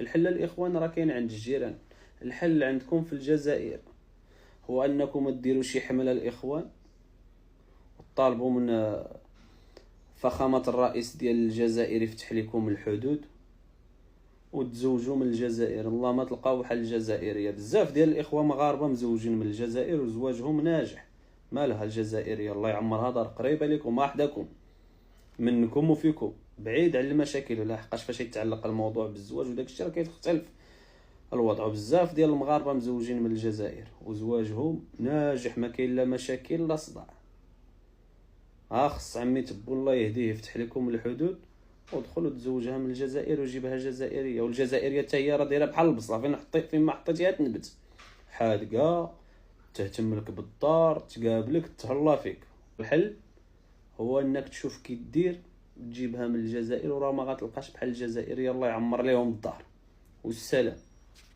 الحل الاخوان راه كاين عند الجيران. الحل عندكم في الجزائر هو انكم ديروا شي حمله الاخوان وطالبوا من فخامه الرئيس ديال الجزائر يفتح لكم الحدود وتزوجوا من الجزائر. الله ما تلقاو بحال الجزائريه. بزاف ديال الاخوه مغاربه مزوجين من الجزائر وزواجهم ناجح. مالها الجزائريه؟ الله يعمرها دار قريبه لكم وحدكم منكم وفيكم، بعيد على المشاكل. ولا حقاش فاش يتعلق الموضوع بالزواج وداك الشيء راه كيختلف الوضع. بزاف ديال المغاربه مزوجين من الجزائر وزواجهم ناجح، ما كاين لا مشاكل لا صداع. خص عمي تبو الله يهديه يفتح لكم الحدود ودخل وتزوجها من الجزائر وجيبها جزائريه. والجزائريه حتى هي راه دايره بحال البصله، فين ما حطيتيها تنبت، حادقه، تهتم لك بالدار، تقابلك، تهلا فيك. الحل هو انك تشوف كي دير تجيبها من الجزائر، وراه ما غتلقاش بحال الجزائريه. الله يعمر ليهم الدار والسلام.